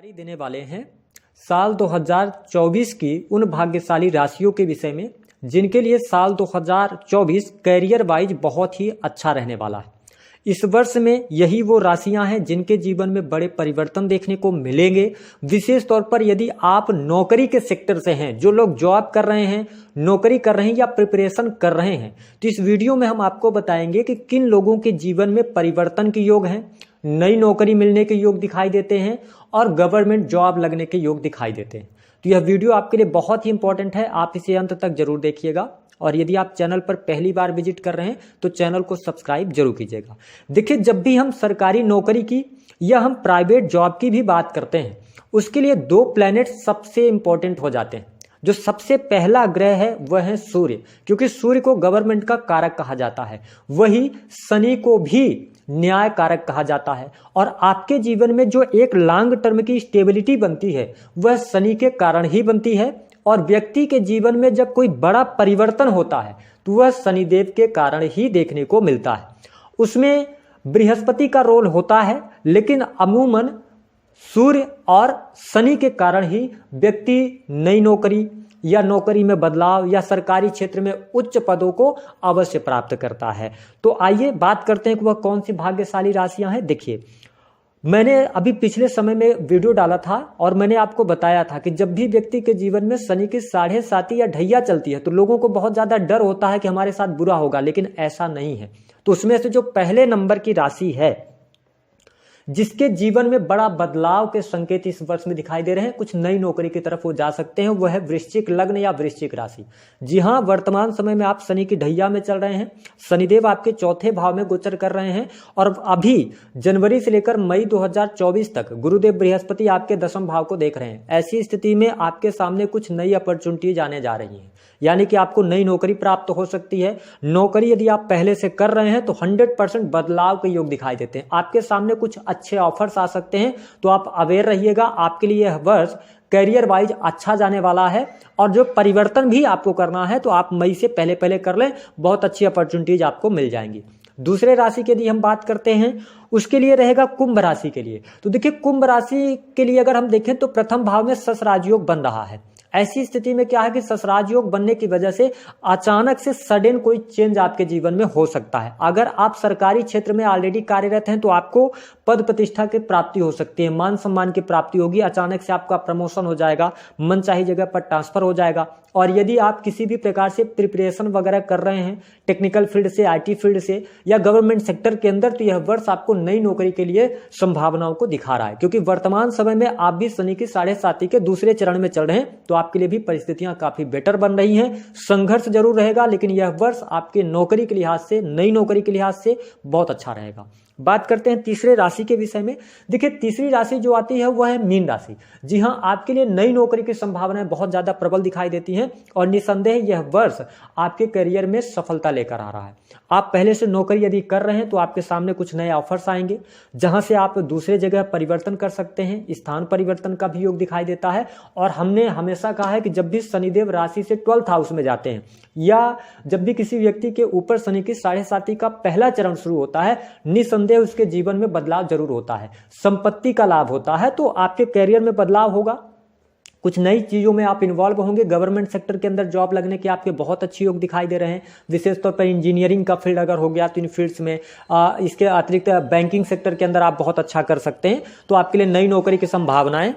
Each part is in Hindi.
जानकारी देने वाले हैं साल 2024 की उन भाग्यशाली राशियों के विषय में जिनके लिए साल 2024 कैरियर वाइज बहुत ही अच्छा रहने वाला है। इस वर्ष में यही वो राशियां हैं जिनके जीवन में बड़े परिवर्तन देखने को मिलेंगे। विशेष तौर पर यदि आप नौकरी के सेक्टर से हैं, जो लोग जॉब कर रहे हैं, नौकरी कर रहे हैं या प्रिपरेशन कर रहे हैं, तो इस वीडियो में हम आपको बताएंगे कि किन लोगों के जीवन में परिवर्तन के योग हैं, नई नौकरी मिलने के योग दिखाई देते हैं और गवर्नमेंट जॉब लगने के योग दिखाई देते हैं। तो यह वीडियो आपके लिए बहुत ही इंपॉर्टेंट है, आप इसे अंत तक जरूर देखिएगा। और यदि आप चैनल पर पहली बार विजिट कर रहे हैं तो चैनल को सब्सक्राइब जरूर कीजिएगा। देखिए, जब भी हम सरकारी नौकरी की या हम प्राइवेट जॉब की भी बात करते हैं, उसके लिए दो प्लैनेट सबसे इंपॉर्टेंट हो जाते हैं। जो सबसे पहला ग्रह है वह है सूर्य, क्योंकि सूर्य को गवर्नमेंट का कारक कहा जाता है। वही शनि को भी न्याय कारक कहा जाता है। और आपके जीवन में जो एक लॉन्ग टर्म की स्टेबिलिटी बनती है वह शनि के कारण ही बनती है। और व्यक्ति के जीवन में जब कोई बड़ा परिवर्तन होता है तो वह शनिदेव के कारण ही देखने को मिलता है। उसमें बृहस्पति का रोल होता है, लेकिन अमूमन सूर्य और शनि के कारण ही व्यक्ति नई नौकरी या नौकरी में बदलाव या सरकारी क्षेत्र में उच्च पदों को अवश्य प्राप्त करता है। तो आइए बात करते हैं कि वह कौन सी भाग्यशाली राशियां हैं। देखिए, मैंने अभी पिछले समय में वीडियो डाला था और मैंने आपको बताया था कि जब भी व्यक्ति के जीवन में शनि की 7.5 या ढैया चलती है तो लोगों को बहुत ज्यादा डर होता है कि हमारे साथ बुरा होगा, लेकिन ऐसा नहीं है। तो उसमें से जो पहले नंबर की राशि है जिसके जीवन में बड़ा बदलाव के संकेत इस वर्ष में दिखाई दे रहे हैं, कुछ नई नौकरी की तरफ वो जा सकते हैं, वह है वृश्चिक लग्न या वृश्चिक राशि। जी हां, वर्तमान समय में आप शनि की ढैया में चल रहे हैं। शनिदेव आपके चौथे भाव में गोचर कर रहे हैं और अभी जनवरी से लेकर मई 2024 तक गुरुदेव बृहस्पति आपके 10वें भाव को देख रहे हैं। ऐसी स्थिति में आपके सामने कुछ नई अपॉर्चुनिटीज आने जा रही हैं, यानी कि आपको नई नौकरी प्राप्त हो सकती है। नौकरी यदि आप पहले से कर रहे हैं तो 100% बदलाव के योग दिखाई देते हैं। आपके सामने कुछ अच्छे ऑफर्स आ सकते हैं, तो आप अवेयर रहिएगा। आपके लिए यह वर्ष करियर वाइज अच्छा जाने वाला है और जो परिवर्तन भी आपको करना है तो आप मई से पहले पहले कर लें, बहुत अच्छी अपॉर्चुनिटीज आपको मिल जाएंगी। दूसरे राशि की यदि हम बात करते हैं, उसके लिए रहेगा कुंभ राशि के लिए। तो देखिए, कुंभ राशि के लिए अगर हम देखें तो प्रथम भाव में शश राजयोग बन रहा है। ऐसी स्थिति में क्या है कि शश राजयोग बनने की वजह से अचानक से सडन कोई चेंज आपके जीवन में हो सकता है। अगर आप सरकारी क्षेत्र में ऑलरेडी कार्यरत हैं तो आपको पद प्रतिष्ठा की प्राप्ति हो सकती है, मान सम्मान की प्राप्ति होगी, अचानक से आपका प्रमोशन हो जाएगा, मनचाही जगह पर ट्रांसफर हो जाएगा। और यदि आप किसी भी प्रकार से प्रिपरेशन वगैरह कर रहे हैं टेक्निकल फील्ड से, आईटी फील्ड से या गवर्नमेंट सेक्टर के अंदर, तो यह वर्ष आपको नई नौकरी के लिए संभावनाओं को दिखा रहा है। क्योंकि वर्तमान समय में आप भी शनि की 7.5 के दूसरे चरण में चल रहे हैं, तो आपके लिए भी परिस्थितियां काफी बेटर बन रही हैं। संघर्ष जरूर रहेगा, लेकिन यह वर्ष आपके नौकरी के लिहाज से, नई नौकरी के लिहाज से बहुत अच्छा रहेगा। बात करते हैं तीसरे राशि के विषय में। देखिए, तीसरी राशि जो आती है वह है मीन राशि। जी हां, आपके लिए नई नौकरी की संभावनाएं बहुत ज्यादा प्रबल दिखाई देती हैं और निसंदेह यह वर्ष आपके करियर में सफलता लेकर आ रहा है। आप पहले से नौकरी यदि कर रहे हैं तो आपके सामने कुछ नए ऑफर्स आएंगे, जहां से आप दूसरे जगह परिवर्तन कर सकते हैं। स्थान परिवर्तन का भी योग दिखाई देता है। और हमने हमेशा कहा है कि जब भी शनिदेव राशि से 12th हाउस में जाते हैं या जब भी किसी व्यक्ति के ऊपर शनि की 7.5 का पहला चरण शुरू होता है, निसंदेह उसके जीवन में बदलाव जरूर होता है, संपत्ति का लाभ होता है, तो आपके करियर में बदलाव होगा, कुछ नई चीजों में आप इन्वॉल्व होंगे। गवर्नमेंट सेक्टर के अंदर जॉब लगने के आपके बहुत अच्छे योग दिखाई दे रहे हैं। विशेष तौर पर इंजीनियरिंग का फील्ड अगर हो गया तो इन फील्ड्स में, इसके अतिरिक्त बैंकिंग सेक्टर के अंदर आप बहुत अच्छा कर सकते हैं। तो आपके लिए नई नौकरी की संभावनाएं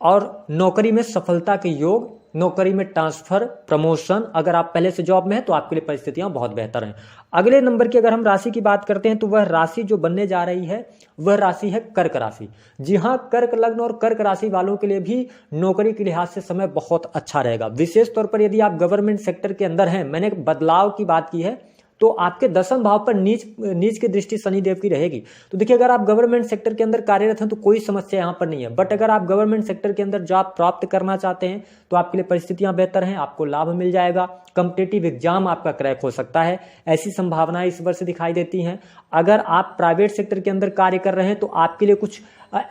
और नौकरी में सफलता के योग, नौकरी में ट्रांसफर, प्रमोशन, अगर आप पहले से जॉब में हैं तो आपके लिए परिस्थितियां बहुत बेहतर हैं। अगले नंबर की अगर हम राशि की बात करते हैं तो वह राशि जो बनने जा रही है वह राशि है कर्क राशि। जी हां, कर्क लग्न और कर्क राशि वालों के लिए भी नौकरी के लिहाज से समय बहुत अच्छा रहेगा। विशेष तौर पर यदि आप गवर्नमेंट सेक्टर के अंदर हैं, मैंने बदलाव की बात की है, तो आपके 10वें भाव पर नीच की दृष्टि शनिदेव की रहेगी। तो देखिए, अगर आप गवर्नमेंट सेक्टर के अंदर कार्यरत हैं तो कोई समस्या यहां पर नहीं है। बट अगर आप गवर्नमेंट सेक्टर के अंदर जॉब प्राप्त करना चाहते हैं तो आपके लिए परिस्थितियां बेहतर हैं, आपको लाभ मिल जाएगा। कॉम्पिटिटिव एग्जाम आपका क्रैक हो सकता है, ऐसी संभावनाएं इस वर्ष दिखाई देती हैं। अगर आप प्राइवेट सेक्टर के अंदर कार्य कर रहे हैं तो आपके लिए कुछ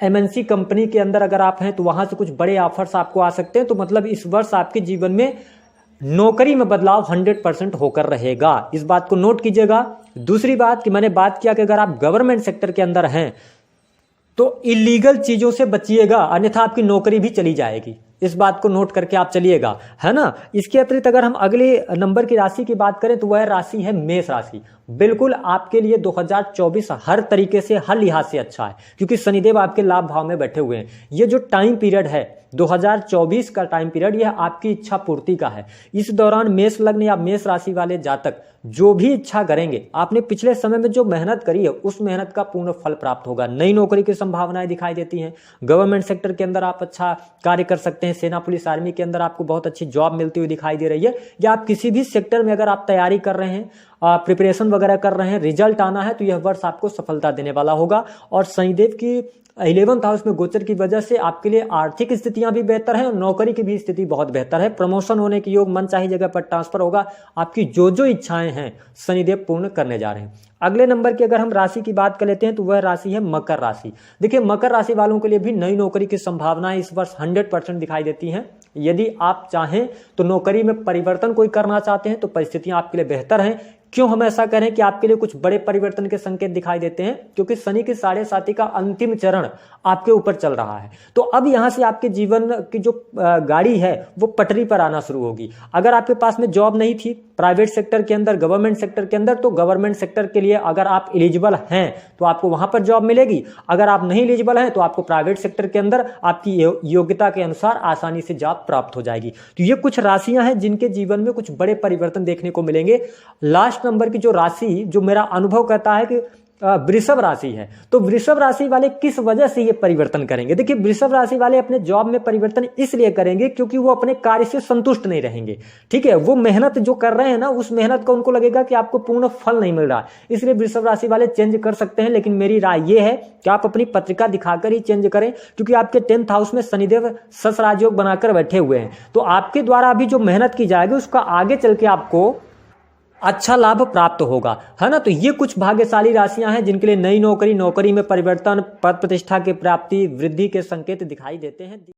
एमएनसी कंपनी के अंदर अगर आप हैं तो वहां से कुछ बड़े ऑफर्स आपको आ सकते हैं। तो मतलब इस वर्ष आपके जीवन में नौकरी में बदलाव 100% होकर रहेगा, इस बात को नोट कीजिएगा। दूसरी बात कि मैंने बात किया कि अगर आप गवर्नमेंट सेक्टर के अंदर हैं तो इलीगल चीजों से बचिएगा, अन्यथा आपकी नौकरी भी चली जाएगी। इस बात को नोट करके आप चलिएगा, है ना। इसके अतिरिक्त अगर हम अगले नंबर की राशि की बात करें तो वह राशि है मेष राशि। बिल्कुल आपके लिए 2024 हर तरीके से, हर लिहाज से अच्छा है, क्योंकि शनिदेव आपके लाभ भाव में बैठे हुए हैं। ये जो टाइम पीरियड है 2024 का टाइम पीरियड, यह आपकी इच्छा पूर्ति का है। इस दौरान मेष लग्न या मेष राशि वाले जातक जो भी इच्छा करेंगे, आपने पिछले समय में जो मेहनत करी है उस मेहनत का पूर्ण फल प्राप्त होगा। नई नौकरी की संभावनाएं दिखाई देती हैं। गवर्नमेंट सेक्टर के अंदर आप अच्छा कार्य कर सकते हैं। सेना पुलिस आर्मी के अंदर आपको बहुत अच्छी जॉब मिलती हुई दिखाई दे रही है। या आप किसी भी सेक्टर में अगर आप तैयारी कर रहे हैं, प्रिपरेशन वगैरह कर रहे हैं, रिजल्ट आना है, तो यह वर्ष आपको सफलता देने वाला होगा। और शनिदेव की 11th हाउस में गोचर की वजह से आपके लिए आर्थिक स्थितियां भी बेहतर हैं और नौकरी की भी स्थिति बहुत बेहतर है। प्रमोशन होने के योग, मनचाही जगह पर ट्रांसफर होगा। आपकी जो जो इच्छाएं हैं शनिदेव पूर्ण करने जा रहे हैं। अगले नंबर की अगर हम राशि की बात कर लेते हैं तो वह राशि है मकर राशि। देखिए, मकर राशि वालों के लिए भी नई नौकरी की संभावनाएं इस वर्ष 100% दिखाई देती हैं। यदि आप चाहें तो नौकरी में परिवर्तन कोई करना चाहते हैं तो परिस्थितियां आपके लिए बेहतर हैं। क्यों हम ऐसा करें कि आपके लिए कुछ बड़े परिवर्तन के संकेत दिखाई देते हैं? क्योंकि शनि की 7.5 का अंतिम चरण आपके ऊपर चल रहा है। तो अब यहां से आपके जीवन की जो गाड़ी है वो पटरी पर आना शुरू होगी। अगर आपके पास में जॉब नहीं थी प्राइवेट सेक्टर के अंदर, गवर्नमेंट सेक्टर के अंदर, तो गवर्नमेंट सेक्टर के लिए अगर आप एलिजिबल हैं तो आपको वहां पर जॉब मिलेगी। अगर आप नहीं एलिजिबल हैं तो आपको प्राइवेट सेक्टर के अंदर आपकी योग्यता के अनुसार आसानी से जॉब प्राप्त हो जाएगी। तो ये कुछ राशियां हैं जिनके जीवन में कुछ बड़े परिवर्तन देखने को मिलेंगे। लास्ट नंबर की जो राशि, जो मेरा अनुभव कहता है कि वृषभ राशि है, तो वृषभ राशि वाले किस वजह से ये परिवर्तन करेंगे? देखिए, वृषभ राशि वाले अपने जॉब में परिवर्तन इसलिए करेंगे क्योंकि वो अपने कार्य से संतुष्ट नहीं रहेंगे। ठीक है, वो मेहनत जो कर रहे हैं ना, उस मेहनत का उनको लगेगा कि आपको पूर्ण फल नहीं मिल रहा, इसलिए वृषभ राशि वाले चेंज कर सकते हैं। लेकिन मेरी राय ये है कि आप अपनी पत्रिका दिखाकर ही चेंज करें, क्योंकि आपके 10th हाउस में शनिदेव सस राजयोग बनाकर बैठे हुए हैं। तो आपके द्वारा अभी जो मेहनत की जाएगी उसका आगे चल के आपको अच्छा लाभ प्राप्त होगा, है ना। तो ये कुछ भाग्यशाली राशियां हैं जिनके लिए नई नौकरी, नौकरी में परिवर्तन, पद प्रतिष्ठा की प्राप्ति, वृद्धि के संकेत दिखाई देते हैं।